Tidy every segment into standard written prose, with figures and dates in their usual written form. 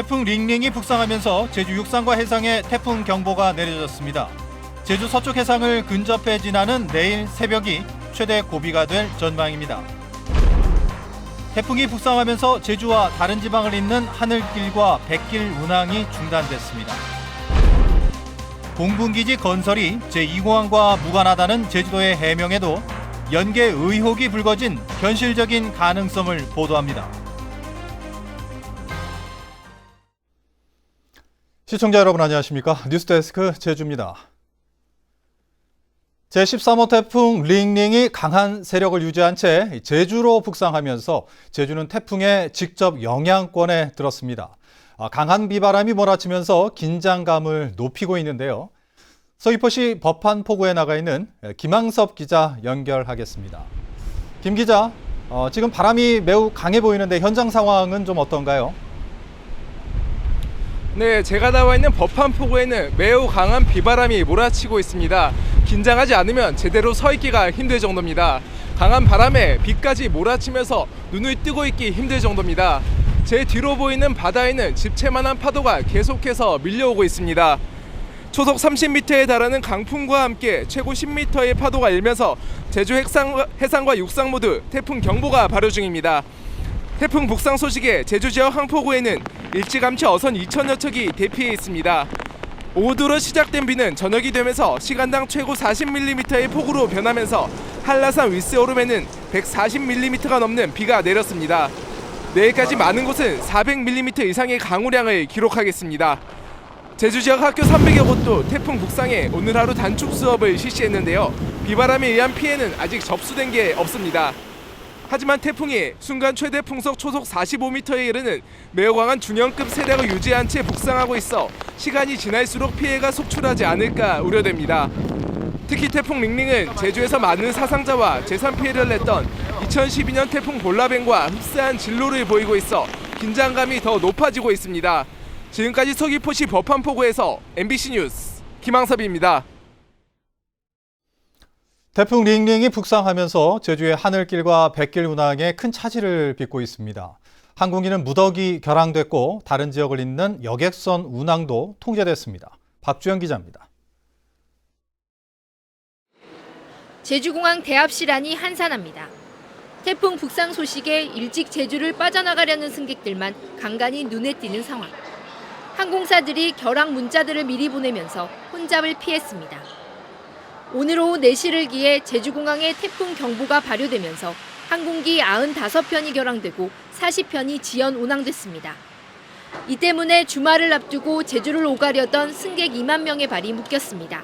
태풍 링링이 북상하면서 제주 육상과 해상에 태풍 경보가 내려졌습니다. 제주 서쪽 해상을 근접해 지나는 내일 새벽이 최대 고비가 될 전망입니다. 태풍이 북상하면서 제주와 다른 지방을 잇는 하늘길과 뱃길 운항이 중단됐습니다. 공군기지 건설이 제2공항과 무관하다는 제주도의 해명에도 연계 의혹이 불거진 현실적인 가능성을 보도합니다. 시청자 여러분 안녕하십니까? 뉴스데스크 제주입니다. 제13호 태풍 링링이 강한 세력을 유지한 채 제주로 북상하면서 제주는 태풍의 직접 영향권에 들었습니다. 강한 비바람이 몰아치면서 긴장감을 높이고 있는데요. 서귀포시 법한포구에 나가 있는 김항섭 기자 연결하겠습니다. 김 기자, 지금 바람이 매우 강해 보이는데 현장 상황은 좀 어떤가요? 네, 제가 나와 있는 법한포구에는 매우 강한 비바람이 몰아치고 있습니다. 긴장하지 않으면 제대로 서 있기가 힘들 정도입니다. 강한 바람에 비까지 몰아치면서 눈을 뜨고 있기 힘들 정도입니다. 제 뒤로 보이는 바다에는 집채만한 파도가 계속해서 밀려오고 있습니다. 초속 30m에 달하는 강풍과 함께 최고 10m의 파도가 일면서 제주 해상과 육상 모두 태풍 경보가 발효 중입니다. 태풍 북상 소식에 제주 지역 항포구에는 일찌감치 어선 2천여 척이 대피해 있습니다. 오후로 시작된 비는 저녁이 되면서 시간당 최고 40mm의 폭우로 변하면서 한라산 윗세오름에는 140mm가 넘는 비가 내렸습니다. 내일까지 많은 곳은 400mm 이상의 강우량을 기록하겠습니다. 제주 지역 학교 300여 곳도 태풍 북상에 오늘 하루 단축 수업을 실시했는데요. 비바람에 의한 피해는 아직 접수된 게 없습니다. 하지만 태풍이 순간 최대 풍속 초속 45m에 이르는 매우 강한 중형급 세력을 유지한 채 북상하고 있어 시간이 지날수록 피해가 속출하지 않을까 우려됩니다. 특히 태풍 링링은 제주에서 많은 사상자와 재산 피해를 냈던 2012년 태풍 볼라벤과 흡사한 진로를 보이고 있어 긴장감이 더 높아지고 있습니다. 지금까지 서귀포시 법한포구에서 MBC 뉴스 김항섭입니다. 태풍 링링이 북상하면서 제주의 하늘길과 뱃길 운항에 큰 차질을 빚고 있습니다. 항공기는 무더기 결항됐고 다른 지역을 잇는 여객선 운항도 통제됐습니다. 박주영 기자입니다. 제주공항 대합실안이 한산합니다. 태풍 북상 소식에 일찍 제주를 빠져나가려는 승객들만 간간히 눈에 띄는 상황. 항공사들이 결항 문자들을 미리 보내면서 혼잡을 피했습니다. 오늘 오후 4시를 기해 제주공항에 태풍 경보가 발효되면서 항공기 95편이 결항되고 40편이 지연 운항됐습니다. 이 때문에 주말을 앞두고 제주를 오가려던 승객 2만 명의 발이 묶였습니다.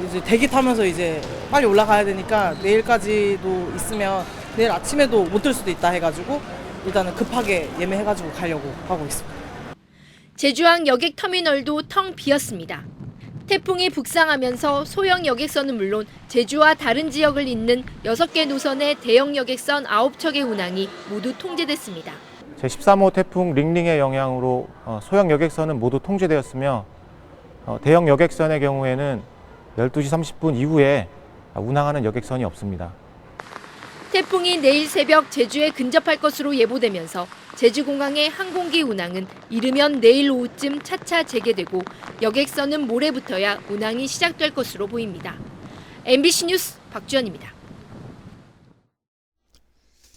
이제 대기 타면서 이제 빨리 올라가야 되니까 내일까지도 있으면 내일 아침에도 못 들 수도 있다 해가지고 일단은 급하게 예매해가지고 가려고 하고 있습니다. 제주항 여객 터미널도 텅 비었습니다. 태풍이 북상하면서 소형 여객선은 물론 제주와 다른 지역을 잇는 6개 노선의 대형 여객선 9척의 운항이 모두 통제됐습니다. 제13호 태풍 링링의 영향으로 소형 여객선은 모두 통제되었으며 대형 여객선의 경우에는 12시 30분 이후에 운항하는 여객선이 없습니다. 태풍이 내일 새벽 제주에 근접할 것으로 예보되면서 제주공항의 항공기 운항은 이르면 내일 오후쯤 차차 재개되고 여객선은 모레부터야 운항이 시작될 것으로 보입니다. MBC 뉴스 박주연입니다.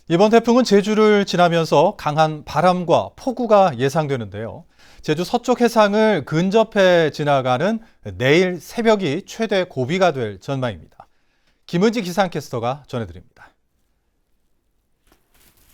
이번 태풍은 제주를 지나면서 강한 바람과 폭우가 예상되는데요. 제주 서쪽 해상을 근접해 지나가는 내일 새벽이 최대 고비가 될 전망입니다. 김은지 기상캐스터가 전해드립니다.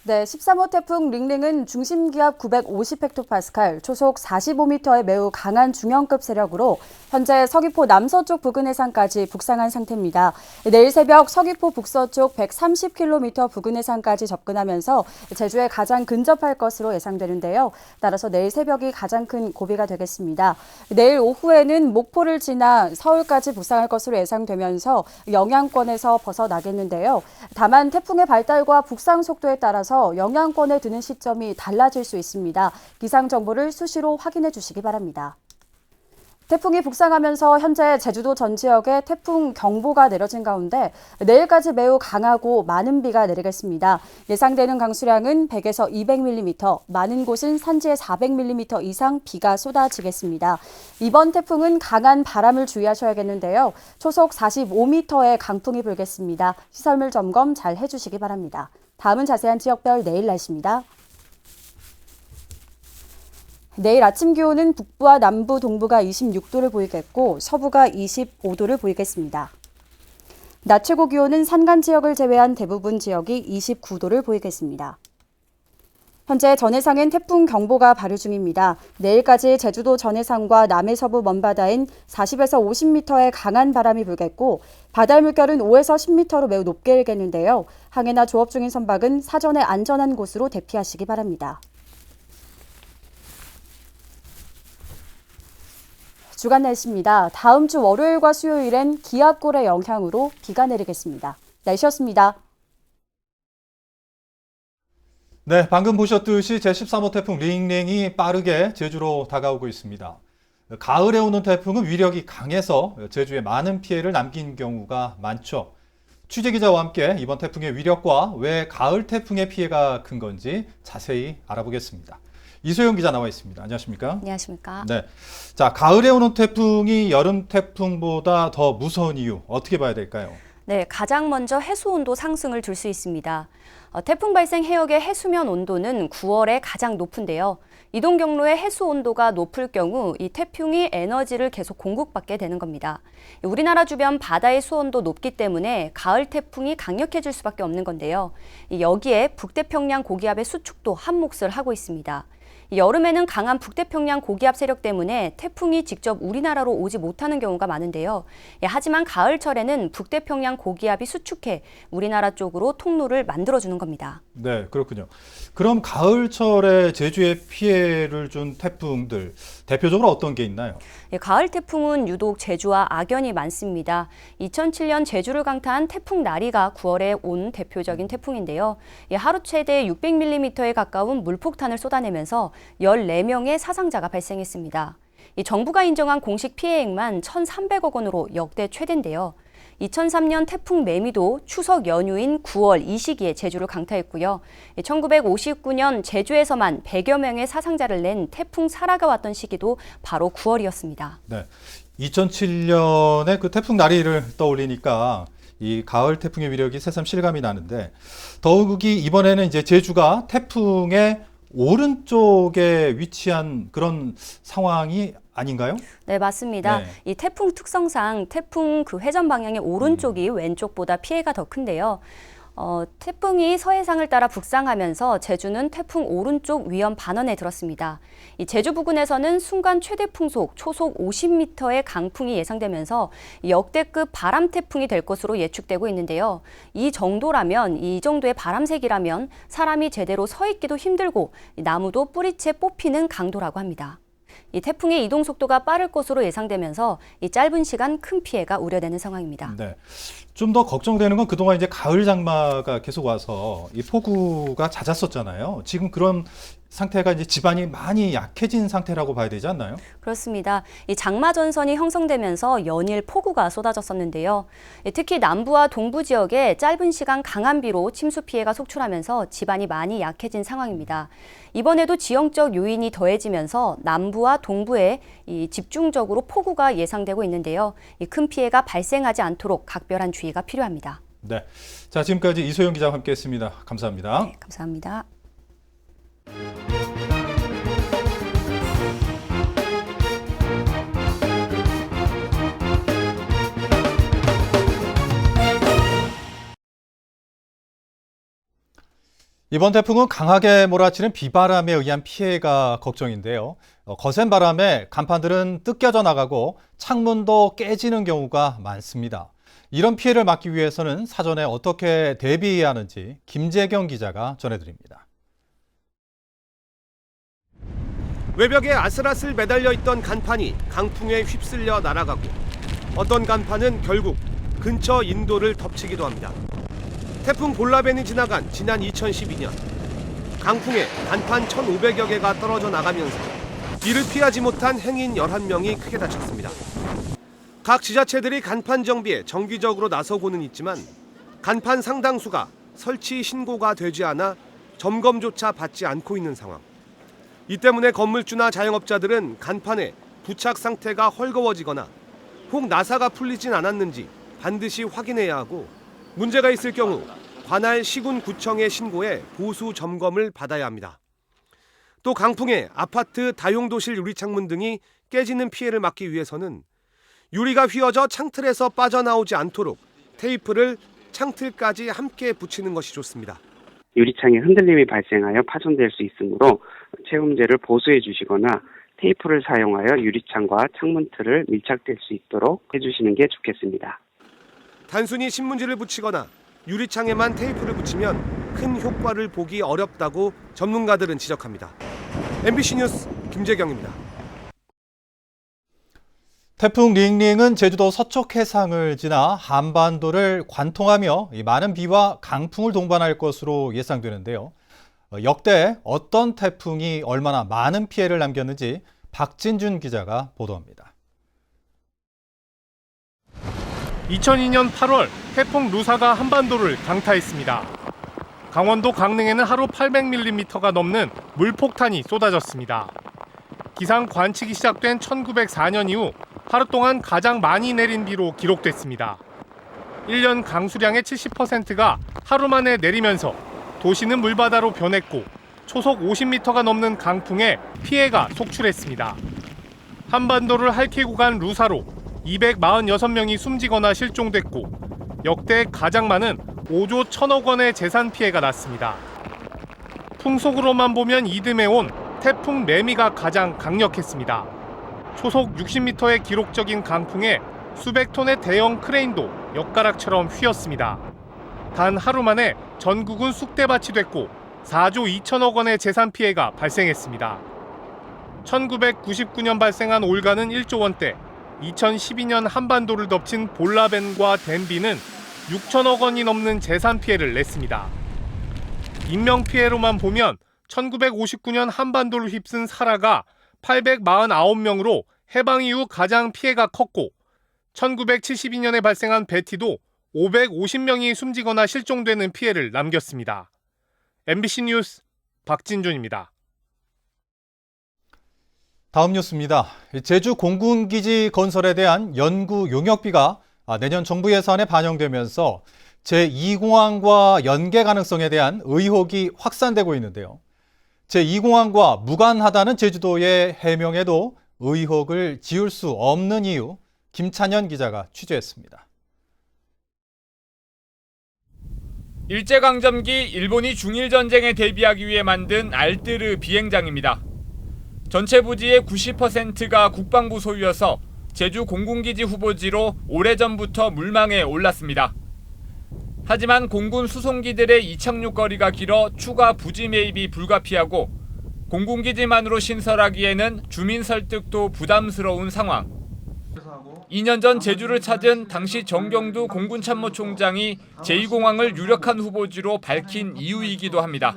네, 13호 태풍 링링은 중심기압 950헥토파스칼, 초속 45m의 매우 강한 중형급 세력으로 현재 서귀포 남서쪽 부근 해상까지 북상한 상태입니다. 내일 새벽 서귀포 북서쪽 130km 부근 해상까지 접근하면서 제주에 가장 근접할 것으로 예상되는데요. 따라서 내일 새벽이 가장 큰 고비가 되겠습니다. 내일 오후에는 목포를 지나 서울까지 북상할 것으로 예상되면서 영향권에서 벗어나겠는데요. 다만 태풍의 발달과 북상 속도에 따라서 영향권에 드는 시점이 달라질 수 있습니다. 기상 정보를 수시로 확인해 주시기 바랍니다. 태풍이 북상하면서 현재 제주도 전 지역에 태풍 경보가 내려진 가운데 내일까지 매우 강하고 많은 비가 내리겠습니다. 예상되는 강수량은 100에서 200mm, 많은 곳은 산지에 400mm 이상 비가 쏟아지겠습니다. 이번 태풍은 강한 바람을 주의하셔야겠는데요. 초속 45m의 강풍이 불겠습니다. 시설물 점검 잘 해주시기 바랍니다. 다음은 자세한 지역별 내일 날씨입니다. 내일 아침 기온은 북부와 남부, 동부가 26도를 보이겠고 서부가 25도를 보이겠습니다. 낮 최고 기온은 산간 지역을 제외한 대부분 지역이 29도를 보이겠습니다. 현재 전해상엔 태풍 경보가 발효 중입니다. 내일까지 제주도 전해상과 남해 서부 먼바다엔 40에서 50m의 강한 바람이 불겠고 바다의 물결은 5에서 10m로 매우 높게 일겠는데요. 항해나 조업 중인 선박은 사전에 안전한 곳으로 대피하시기 바랍니다. 주간 날씨입니다. 다음 주 월요일과 수요일엔 기압골의 영향으로 비가 내리겠습니다. 날씨였습니다. 네, 방금 보셨듯이 제13호 태풍 링링이 빠르게 제주로 다가오고 있습니다. 가을에 오는 태풍은 위력이 강해서 제주에 많은 피해를 남긴 경우가 많죠. 취재기자와 함께 이번 태풍의 위력과 왜 가을 태풍의 피해가 큰 건지 자세히 알아보겠습니다. 이소영 기자 나와 있습니다. 안녕하십니까? 안녕하십니까? 네. 자, 가을에 오는 태풍이 여름 태풍보다 더 무서운 이유 어떻게 봐야 될까요? 네, 가장 먼저 해수 온도 상승을 줄 수 있습니다. 태풍 발생 해역의 해수면 온도는 9월에 가장 높은데요. 이동 경로의 해수 온도가 높을 경우 이 태풍이 에너지를 계속 공급받게 되는 겁니다. 우리나라 주변 바다의 수온도 높기 때문에 가을 태풍이 강력해질 수밖에 없는 건데요. 여기에 북태평양 고기압의 수축도 한몫을 하고 있습니다. 여름에는 강한 북태평양 고기압 세력 때문에 태풍이 직접 우리나라로 오지 못하는 경우가 많은데요. 하지만 가을철에는 북태평양 고기압이 수축해 우리나라 쪽으로 통로를 만들어주는 겁니다. 네, 그렇군요. 그럼 가을철에 제주에 피해를 준 태풍들 대표적으로 어떤 게 있나요? 가을 태풍은 유독 제주와 악연이 많습니다. 2007년 제주를 강타한 태풍 나리가 9월에 온 대표적인 태풍인데요. 하루 최대 600mm에 가까운 물폭탄을 쏟아내면서 14명의 사상자가 발생했습니다. 정부가 인정한 공식 피해액만 1,300억 원으로 역대 최대인데요. 2003년 태풍 매미도 추석 연휴인 9월 이 시기에 제주를 강타했고요. 1959년 제주에서만 100여 명의 사상자를 낸 태풍 사라가 왔던 시기도 바로 9월이었습니다. 네. 2007년에 그 태풍 나리를 떠올리니까 이 가을 태풍의 위력이 새삼 실감이 나는데 더욱이 이번에는 이제 제주가 태풍의 오른쪽에 위치한 그런 상황이 아닌가요? 네, 맞습니다. 네. 이 태풍 특성상 태풍 그 회전 방향의 오른쪽이 왼쪽보다 피해가 더 큰데요. 태풍이 서해상을 따라 북상하면서 제주는 태풍 오른쪽 위험 반원에 들었습니다. 이 제주 부근에서는 순간 최대 풍속 초속 50m의 강풍이 예상되면서 역대급 바람 태풍이 될 것으로 예측되고 있는데요. 이 정도의 바람색이라면 사람이 제대로 서 있기도 힘들고 나무도 뿌리채 뽑히는 강도라고 합니다. 이 태풍의 이동 속도가 빠를 것으로 예상되면서 이 짧은 시간 큰 피해가 우려되는 상황입니다. 네. 좀 더 걱정되는 건 그동안 이제 가을 장마가 계속 와서 이 폭우가 잦았었잖아요. 지금 그런 상태가 이제 지반이 많이 약해진 상태라고 봐야 되지 않나요? 그렇습니다. 이 장마 전선이 형성되면서 연일 폭우가 쏟아졌었는데요. 특히 남부와 동부 지역에 짧은 시간 강한 비로 침수 피해가 속출하면서 지반이 많이 약해진 상황입니다. 이번에도 지형적 요인이 더해지면서 남부와 동부에 집중적으로 폭우가 예상되고 있는데요. 큰 피해가 발생하지 않도록 각별한 주의가 필요합니다. 네. 자, 지금까지 이소영 기자와 함께했습니다. 감사합니다. 네, 감사합니다. 이번 태풍은 강하게 몰아치는 비바람에 의한 피해가 걱정인데요. 거센 바람에 간판들은 뜯겨져 나가고 창문도 깨지는 경우가 많습니다. 이런 피해를 막기 위해서는 사전에 어떻게 대비해야 하는지 김재경 기자가 전해드립니다. 외벽에 아슬아슬 매달려 있던 간판이 강풍에 휩쓸려 날아가고 어떤 간판은 결국 근처 인도를 덮치기도 합니다. 태풍 볼라벤이 지나간 지난 2012년 강풍에 간판 1,500여 개가 떨어져 나가면서 이를 피하지 못한 행인 11명이 크게 다쳤습니다. 각 지자체들이 간판 정비에 정기적으로 나서고는 있지만 간판 상당수가 설치 신고가 되지 않아 점검조차 받지 않고 있는 상황. 이 때문에 건물주나 자영업자들은 간판의 부착 상태가 헐거워지거나 혹 나사가 풀리진 않았는지 반드시 확인해야 하고 문제가 있을 경우 관할 시군구청에 신고해 보수 점검을 받아야 합니다. 또 강풍에 아파트 다용도실 유리창문 등이 깨지는 피해를 막기 위해서는 유리가 휘어져 창틀에서 빠져나오지 않도록 테이프를 창틀까지 함께 붙이는 것이 좋습니다. 유리창에 흔들림이 발생하여 파손될 수 있으므로 채움제를 보수해 주시거나 테이프를 사용하여 유리창과 창문틀을 밀착될 수 있도록 해주시는 게 좋겠습니다. 단순히 신문지를 붙이거나 유리창에만 테이프를 붙이면 큰 효과를 보기 어렵다고 전문가들은 지적합니다. MBC 뉴스 김재경입니다. 태풍 링링은 제주도 서쪽 해상을 지나 한반도를 관통하며 많은 비와 강풍을 동반할 것으로 예상되는데요. 역대 어떤 태풍이 얼마나 많은 피해를 남겼는지 박진준 기자가 보도합니다. 2002년 8월 태풍 루사가 한반도를 강타했습니다. 강원도 강릉에는 하루 800mm가 넘는 물폭탄이 쏟아졌습니다. 기상 관측이 시작된 1904년 이후 하루 동안 가장 많이 내린 비로 기록됐습니다. 1년 강수량의 70%가 하루 만에 내리면서 도시는 물바다로 변했고 초속 50m가 넘는 강풍에 피해가 속출했습니다. 한반도를 핥히고 간 루사로 246명이 숨지거나 실종됐고 역대 가장 많은 5조 1천억 원의 재산 피해가 났습니다. 풍속으로만 보면 이듬해 온 태풍 매미가 가장 강력했습니다. 초속 60m의 기록적인 강풍에 수백 톤의 대형 크레인도 엿가락처럼 휘었습니다. 단 하루 만에 전국은 쑥대밭이 됐고 4조 2천억 원의 재산 피해가 발생했습니다. 1999년 발생한 올가는 1조 원대, 2012년 한반도를 덮친 볼라벤과 덴비는 6천억 원이 넘는 재산 피해를 냈습니다. 인명피해로만 보면 1959년 한반도를 휩쓴 사라가 849명으로 해방 이후 가장 피해가 컸고 1972년에 발생한 베티도 550명이 숨지거나 실종되는 피해를 남겼습니다. MBC 뉴스 박진준입니다. 다음 뉴스입니다. 제주 공군기지 건설에 대한 연구 용역비가 내년 정부 예산에 반영되면서 제2공항과 연계 가능성에 대한 의혹이 확산되고 있는데요. 제2공항과 무관하다는 제주도의 해명에도 의혹을 지울 수 없는 이유, 김찬현 기자가 취재했습니다. 일제강점기 일본이 중일전쟁에 대비하기 위해 만든 알뜨르 비행장입니다. 전체 부지의 90%가 국방부 소유여서 제주 공군기지 후보지로 오래전부터 물망에 올랐습니다. 하지만 공군 수송기들의 이착륙 거리가 길어 추가 부지 매입이 불가피하고 공군기지만으로 신설하기에는 주민 설득도 부담스러운 상황. 2년 전 제주를 찾은 당시 정경두 공군참모총장이 제2공항을 유력한 후보지로 밝힌 이유이기도 합니다.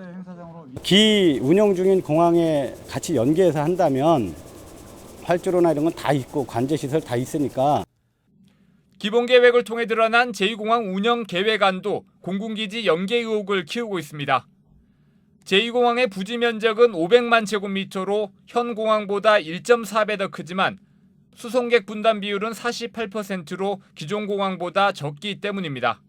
기 운영 중인 공항에 같이 연계해서 한다면 활주로나 이런 건 다 있고 관제시설 다 있으니까. 기본계획을 통해 드러난 제2공항 운영 계획안도 공군기지 연계 의혹을 키우고 있습니다. 제2공항의 부지 면적은 500만 제곱미터로 현 공항보다 1.4배 더 크지만 수송객 분담 비율은 48%로 기존 공항보다 적기 때문입니다.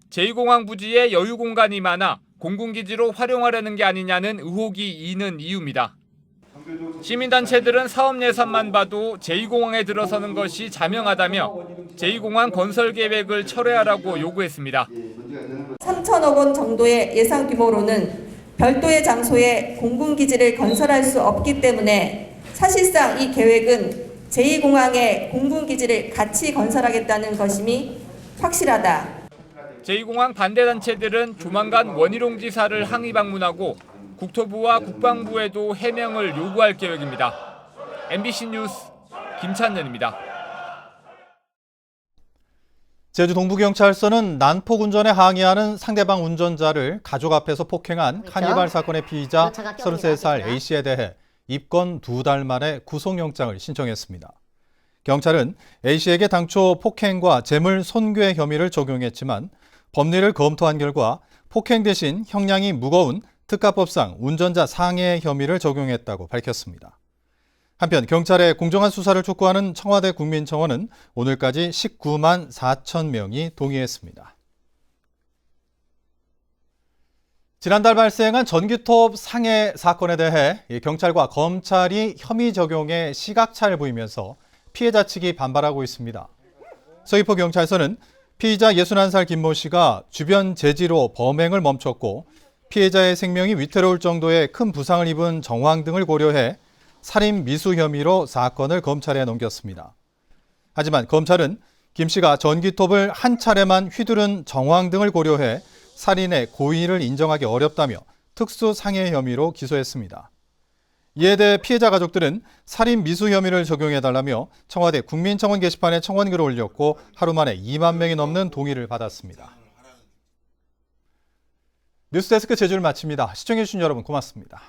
제2공항 부지에 여유 공간이 많아 공군기지로 활용하려는 게 아니냐는 의혹이 이는 이유입니다. 시민단체들은 사업 예산만 봐도 제2공항에 들어서는 것이 자명하다며 제2공항 건설 계획을 철회하라고 요구했습니다. 3천억 원 정도의 예산 규모로는 별도의 장소에 공군기지를 건설할 수 없기 때문에 사실상 이 계획은 제2공항에 공군기지를 같이 건설하겠다는 것임이 확실하다. 제2공항 반대단체들은 조만간 원희룡 지사를 항의 방문하고 국토부와 국방부에도 해명을 요구할 계획입니다. MBC 뉴스 김찬현입니다. 제주 동부경찰서는 난폭 운전에 항의하는 상대방 운전자를 가족 앞에서 폭행한 카니발 사건의 피의자 33살 A씨에 대해 입건 2달 만에 구속영장을 신청했습니다. 경찰은 A씨에게 당초 폭행과 재물 손괴 혐의를 적용했지만 법리를 검토한 결과 폭행 대신 형량이 무거운 특가법상 운전자 상해 혐의를 적용했다고 밝혔습니다. 한편 경찰의 공정한 수사를 촉구하는 청와대 국민청원은 오늘까지 19만 4천 명이 동의했습니다. 지난달 발생한 전기톱 상해 사건에 대해 경찰과 검찰이 혐의 적용에 시각차를 보이면서 피해자 측이 반발하고 있습니다. 서귀포 경찰서는 피의자 61살 김모 씨가 주변 제지로 범행을 멈췄고 피해자의 생명이 위태로울 정도의 큰 부상을 입은 정황 등을 고려해 살인 미수 혐의로 사건을 검찰에 넘겼습니다. 하지만 검찰은 김 씨가 전기톱을 한 차례만 휘두른 정황 등을 고려해 살인의 고의를 인정하기 어렵다며 특수상해 혐의로 기소했습니다. 이에 대해 피해자 가족들은 살인 미수 혐의를 적용해달라며 청와대 국민청원 게시판에 청원글을 올렸고 하루 만에 2만 명이 넘는 동의를 받았습니다. 뉴스데스크 제주를 마칩니다. 시청해주신 여러분 고맙습니다.